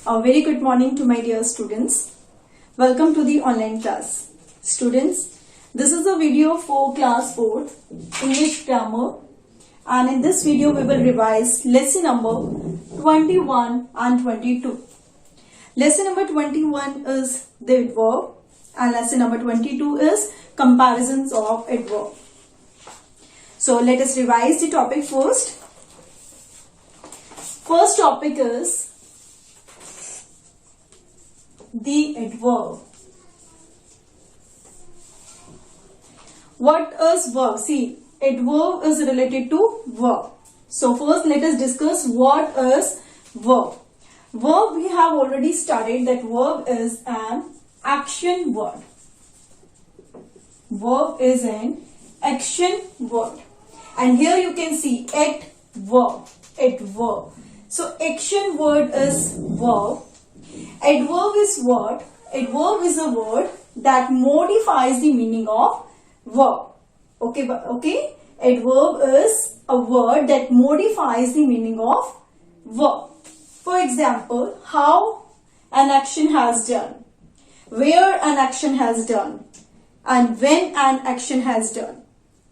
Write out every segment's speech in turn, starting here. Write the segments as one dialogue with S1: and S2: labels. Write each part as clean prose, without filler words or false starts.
S1: A very good morning to my dear students. Welcome to the online class. Students, this is a video for class 4th English grammar, and in this video we will revise lesson number 21 and 22. Lesson number 21 is the adverb and lesson number 22 is comparisons of adverb. So let us revise the topic first. First topic is the adverb. What is verb? See, adverb is related to verb. So first let us discuss what is verb. Verb we have already studied that verb is an action word. Verb is an action word. And here you can see adverb. Adverb. So action word is verb. Adverb is what? Adverb is a word that modifies the meaning of verb. Okay. Adverb is a word that modifies the meaning of verb. For example, how an action has done, where an action has done, and when an action has done.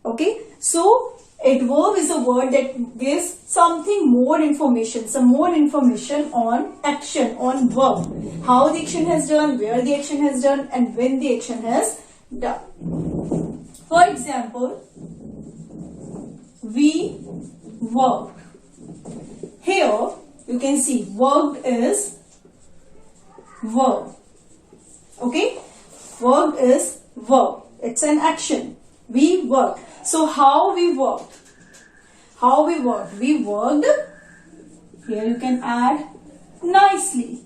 S1: Okay. So adverb is a word that gives something more information, some more information on action, on verb. How the action has done, where the action has done, and when the action has done. For example, we worked. Here you can see worked is verb. Okay? Worked is verb. It's an action. We worked. So how we worked? How we worked? We worked. Here you can add nicely.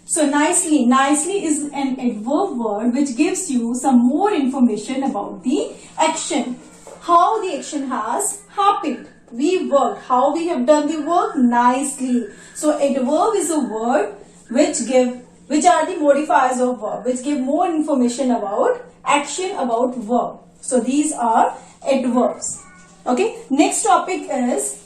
S1: So nicely is an adverb word which gives you some more information about the action. How the action has happened. We worked. How we have done the work? Nicely. So adverb is a word which are the modifiers of verb, which give more information about action, about verb. So these are adverbs. Okay. Next topic is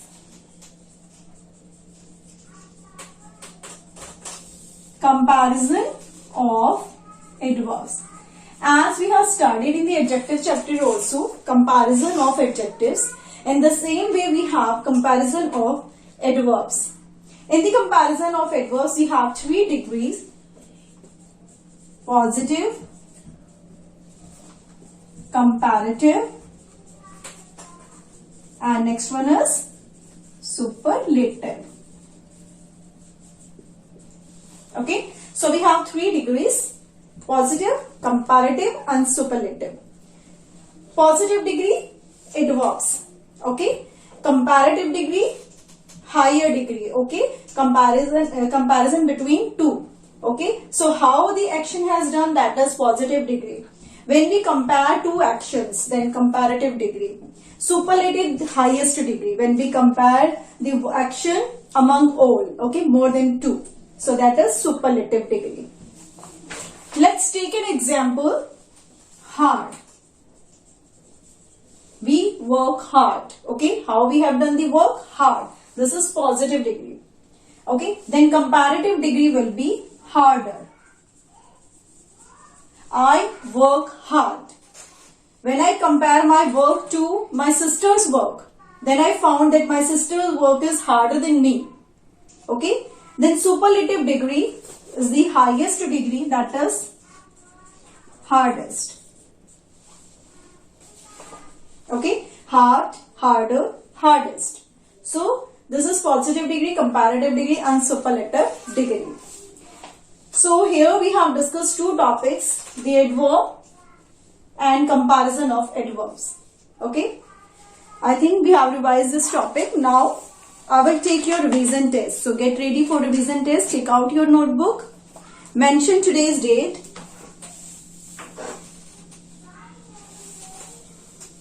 S1: comparison of adverbs. As we have studied in the adjective chapter also, comparison of adjectives. In the same way we have comparison of adverbs. In the comparison of adverbs we have 3 degrees: positive, comparative, and next one is superlative. Okay, so we have 3 degrees: positive, comparative, and superlative. Positive degree, adverbs. Okay, comparative degree, higher degree. Okay, comparison between two. Okay, so how the action has done, that is positive degree. When we compare two actions, then comparative degree. Superlative, highest degree. When we compare the action among all, okay, more than 2. So that is superlative degree. Let's take an example. Hard. We work hard. Okay, how we have done the work? Hard. This is positive degree. Okay, then comparative degree will be harder. I work hard. When I compare my work to my sister's work, then I found that my sister's work is harder than me. Okay, then superlative degree is the highest degree, that is hardest. Okay, hard, harder, hardest. So this is positive degree, comparative degree, and superlative degree. So here we have discussed 2 topics, the adverb and comparison of adverbs. Okay, I think we have revised this topic. Now I will take your revision test. So get ready for revision test. Take out your notebook. Mention today's date.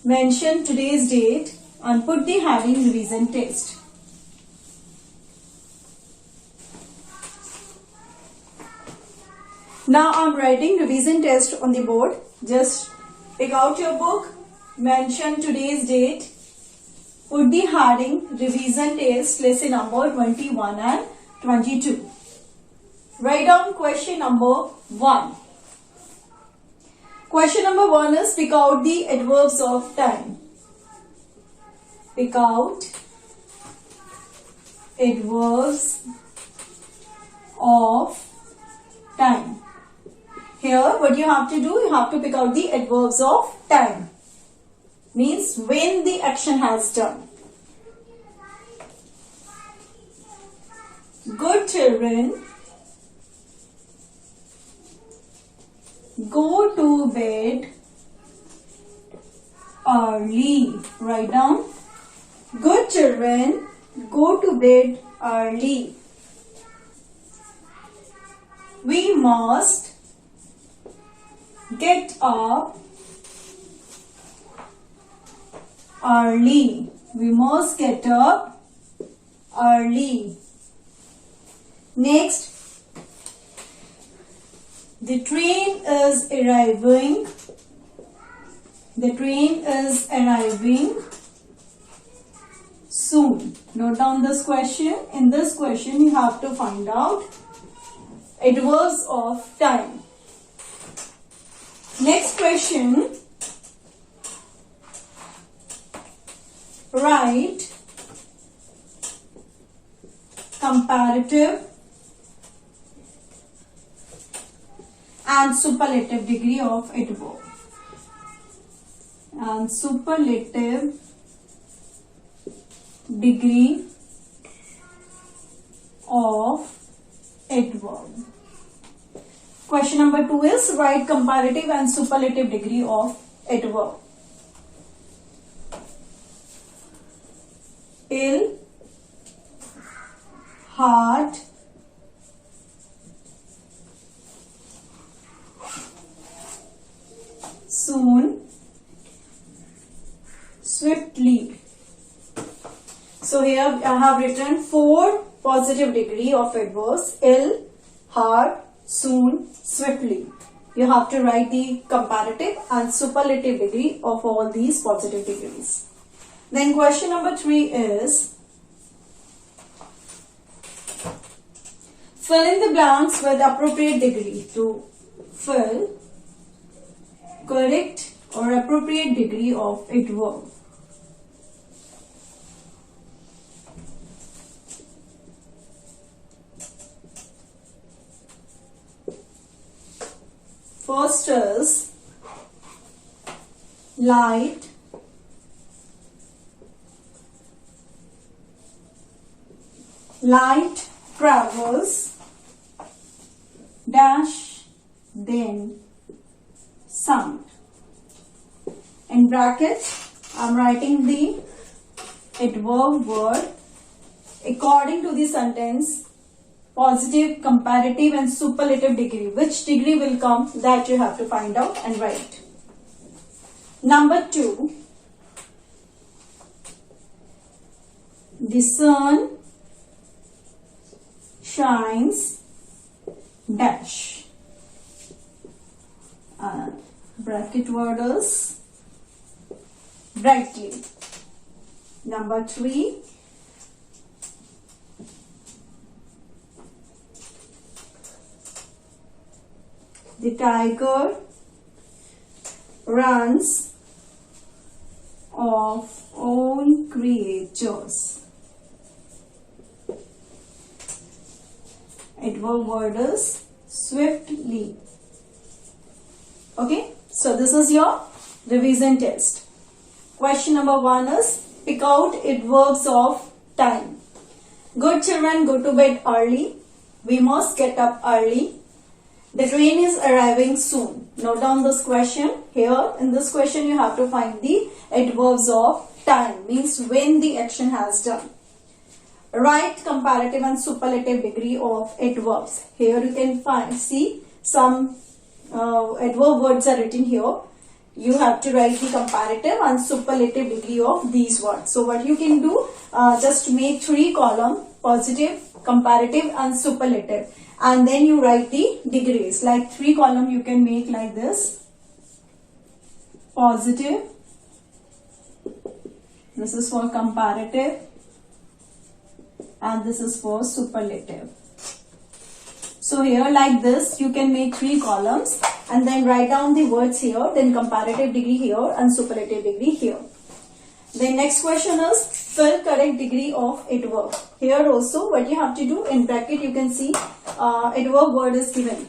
S1: Mention today's date and put the heading revision test. Now I am writing revision test on the board. Just take out your book, mention today's date, put the heading revision test lesson number 21 and 22. Write down question number 1. Question number 1 is pick out the adverbs of time. Pick out adverbs of time. Here what you have to do, you have to pick out the adverbs of time. Means when the action has done. Good children go to bed early. Write down. Good children go to bed early. We must get up early. We must get up early. Next, the train is arriving. The train is arriving soon. Note down this question. In this question, you have to find out adverbs of time. Next question. Write comparative and superlative degree of adverb. And superlative degree of adverb. Question number 2 is write comparative and superlative degree of adverb. Ill, hard, soon, swiftly. So here I have written 4 positive degree of adverbs: ill, hard, soon, swiftly. You have to write the comparative and superlative degree of all these positive degrees. Then question number 3 is fill in the blanks with appropriate degree. To fill correct or appropriate degree of adverb. First is light, light travels dash then sound. In brackets I am writing the adverb word according to the sentence, positive, comparative and superlative degree. Which degree will come, that you have to find out and write. Number 2, the sun shines dash. Bracket word is brightly. Number 3, the tiger runs of all creatures. Adverb word is swiftly. Okay, so this is your revision test. Question number 1 is pick out adverbs of time. Good children go to bed early. We must get up early. The train is arriving soon. Note down this question. Here in this question you have to find the adverbs of time, means when the action has done. Write comparative and superlative degree of adverbs. Here you can see some adverb words are written here. You have to write the comparative and superlative degree of these words. So what you can do, just make 3 columns: positive, comparative and superlative, and then you write the degrees. Like 3 columns you can make like this: positive, this is for comparative, and this is for superlative. So here like this, you can make 3 columns and then write down the words here, then comparative degree here and superlative degree here. The next question is fill correct degree of adverb. Here also what you have to do, in bracket you can see adverb word is given.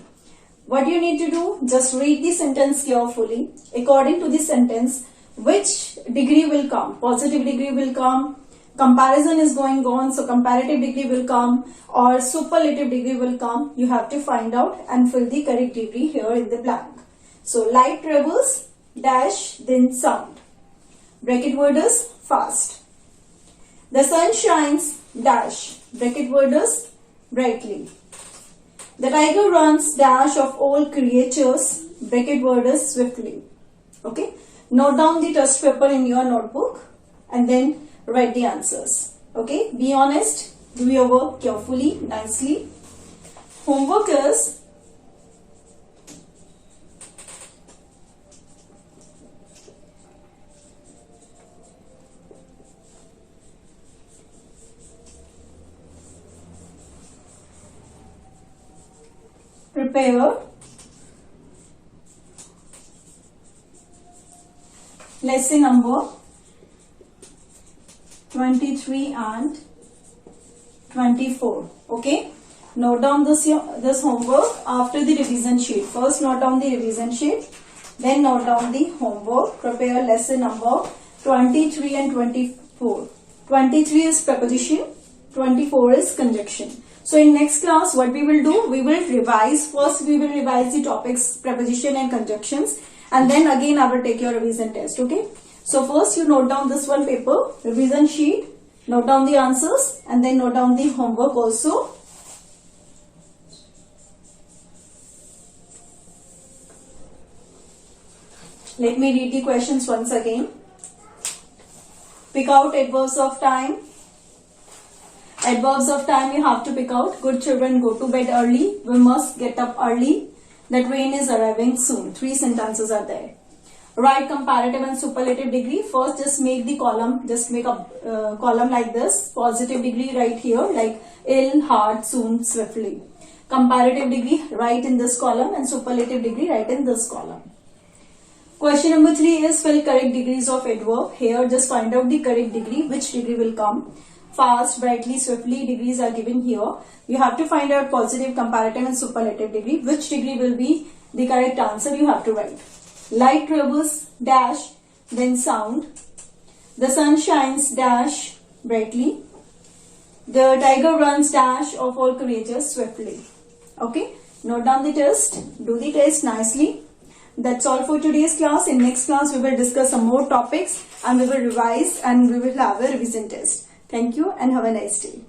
S1: What you need to do, just read the sentence carefully. According to the sentence, which degree will come? Positive degree will come, comparison is going on, so comparative degree will come, or superlative degree will come. You have to find out and fill the correct degree here in the blank. So light travels dash then sound. Bracket word is fast. The sun shines dash. Bracket word is brightly. The tiger runs dash of all creatures. Bracket word is swiftly. Okay. Note down the test paper in your notebook and then write the answers. Okay. Be honest. Do your work carefully, nicely. Homework is prepare lesson number 23 and 24. Okay, note down this homework after the revision sheet. First note down the revision sheet, then note down the homework. Prepare lesson number 23 and 24. 23 is preposition, 24 is conjunction. So in next class, what we will do, we will revise. First, we will revise the topics, preposition and conjunctions. And then again, I will take your revision test. Okay. So first, you note down this one paper, revision sheet. Note down the answers and then note down the homework also. Let me read the questions once again. Pick out adverbs of time. Adverbs of time you have to pick out. Good children go to bed early. We must get up early. The train is arriving soon. 3 sentences are there. Write comparative and superlative degree. First just make the column. Just make a column like this. Positive degree right here like ill, hard, soon, swiftly. Comparative degree write in this column and superlative degree write in this column. Question number 3 is fill correct degrees of adverb. Here just find out the correct degree. Which degree will come? Fast, brightly, swiftly degrees are given here. You have to find out positive, comparative and superlative degree. Which degree will be the correct answer? You have to write. Light travels dash then sound. The sun shines dash brightly. The tiger runs dash of all creatures swiftly. Okay. Note down the test. Do the test nicely. That's all for today's class. In next class we will discuss some more topics and we will revise and we will have a revision test. Thank you and have a nice day.